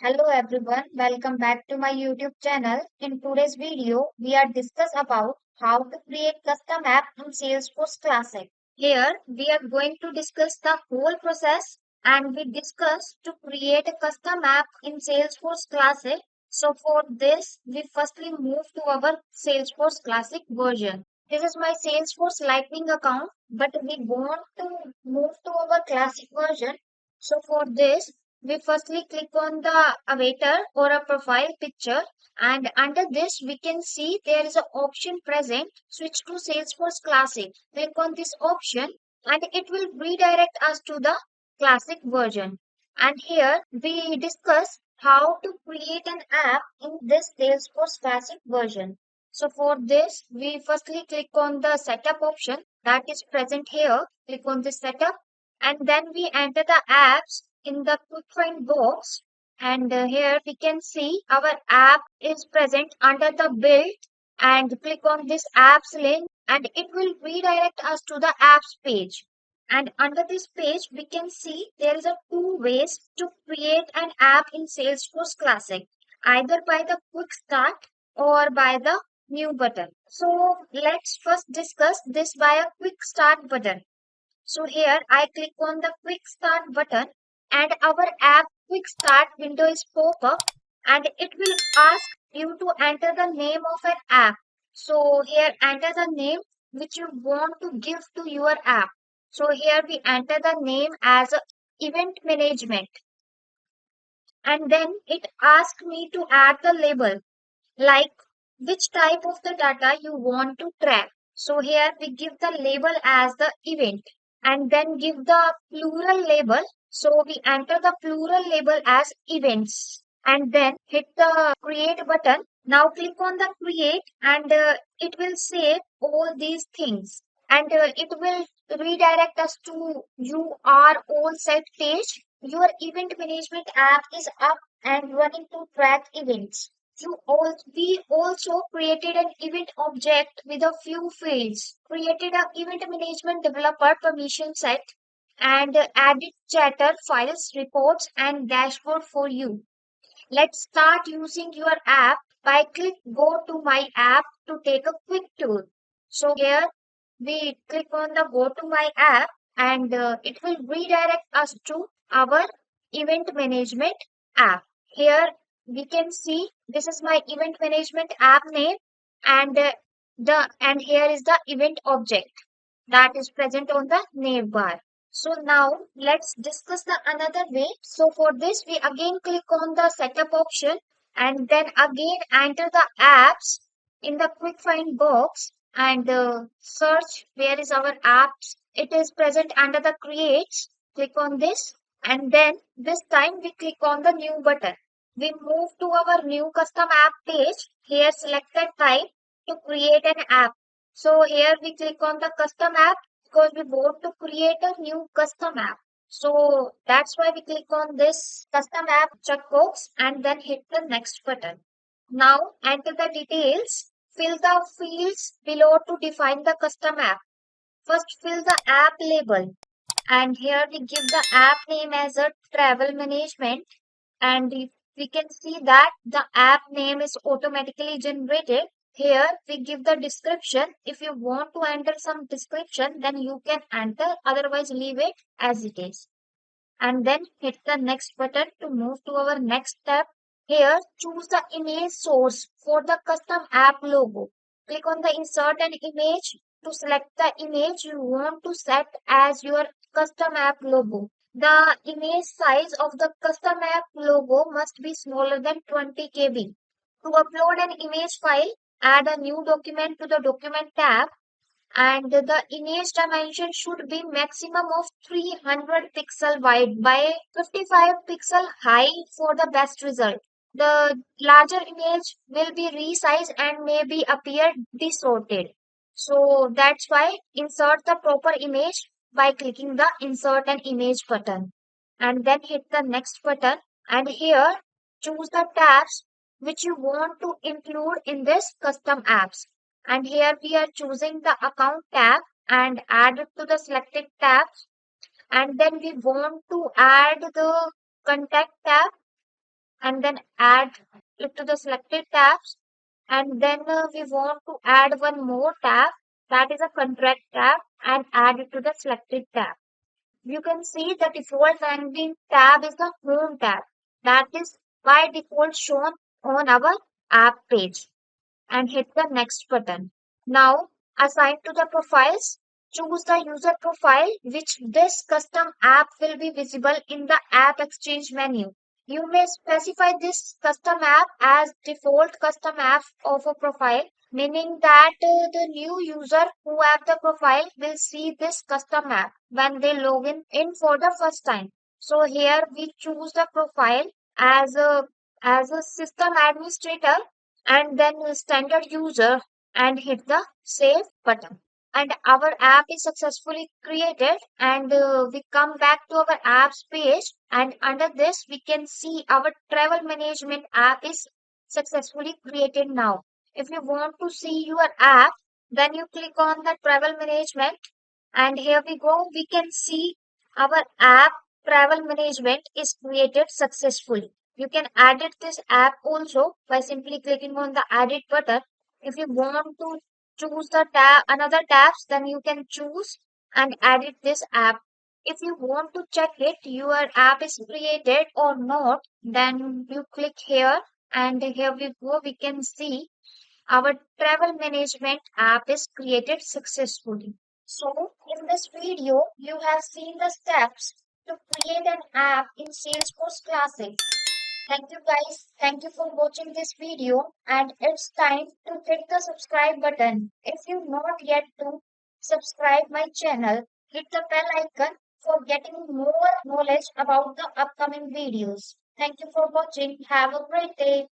Hello everyone, welcome back to my YouTube channel. In today's video, we are discuss about how to create custom app in Salesforce Classic. Here, we are going to discuss the whole process and we discuss to create a custom app in Salesforce Classic. So for this, we firstly move to our Salesforce Classic version. This is my Salesforce Lightning account, but we want to move to our Classic version. So for this, we firstly click on the avatar or a profile picture, and under this we can see there is an option present, switch to Salesforce Classic. Click on this option and it will redirect us to the classic version. And here we discuss how to create an app in this Salesforce Classic version. So for this, we firstly click on the setup option that is present here. Click on the setup and then we enter the apps in the quick find box, and here we can see our app is present under the build, and click on this apps link and it will redirect us to the apps page. And under this page we can see there is a two ways to create an app in Salesforce Classic, either by the quick start or by the new button. So let's first discuss this by a quick start button. So here I click on the quick start button and our app quick start window is pop up and it will ask you to enter the name of an app. So here enter the name which you want to give to your app. So here we enter the name as event management, and then it asks me to add the label like which type of the data you want to track. So here we give the label as the event and then give the plural label. So we enter the plural label as events and then hit the create button. Now click on the create and it will save all these things, and it will redirect us to you are all set page. Your event management app is up and running to track events. We also created an event object with a few fields, created an event management developer permission set, and added chatter, files, reports, and dashboard for you. Let's start using your app by click go to my app to take a quick tour. So here we click on the go to my app and it will redirect us to our event management app. Here we can see this is my event management app name, and and here is the event object that is present on the navbar. So now let's discuss the another way. So for this we again click on the setup option and then again enter the apps in the quick find box and search where is our apps. It is present under the creates. Click on this and then this time we click on the new button. We move to our new custom app page. Here select the type to create an app. So here we click on the custom app because we want to create a new custom app. So that's why we click on this custom app checkbox and then hit the next button. Now enter the details. Fill the fields below to define the custom app. First fill the app label, and here we give the app name as a travel management, and we can see that the app name is automatically generated. Here we give the description. If you want to enter some description then you can enter, otherwise leave it as it is, and then hit the next button to move to our next step. Here choose the image source for the custom app logo. Click on the insert an image to select the image you want to set as your custom app logo. The image size of the custom app logo must be smaller than 20 KB. To upload an image file, add a new document to the document tab, and the image dimension should be maximum of 300 pixel wide by 55 pixel high for the best result. The larger image will be resized and may be appear distorted. So that's why insert the proper image by clicking the insert an image button and then hit the next button, and here choose the tabs which you want to include in this custom apps, and here we are choosing the account tab and add it to the selected tabs, and then we want to add the contact tab and then add it to the selected tabs. And then we want to add one more tab, that is a contract tab, and add it to the selected tab. You can see the default landing tab is the home tab, that is by default shown on our app page, and hit the next button. Now, assign to the profiles, choose the user profile, which this custom app will be visible in the app exchange menu. You may specify this custom app as default custom app of a profile, meaning that the new user who have the profile will see this custom app when they log in for the first time. So here we choose the profile as a system administrator and then standard user and hit the save button. And our app is successfully created, and we come back to our apps page, and under this we can see our travel management app is successfully created now. If you want to see your app, then you click on the travel management, and here we go, we can see our app travel management is created successfully. You can edit this app also by simply clicking on the edit button. If you want to choose the tab another tabs, then you can choose and edit this app. If you want to check it your app is created or not, then you click here, and here we go, we can see our travel management app is created successfully. So, in this video, you have seen the steps to create an app in Salesforce Classic. Thank you guys. Thank you for watching this video, and it's time to hit the subscribe button. If you not yet to subscribe my channel, hit the bell icon for getting more knowledge about the upcoming videos. Thank you for watching. Have a great day.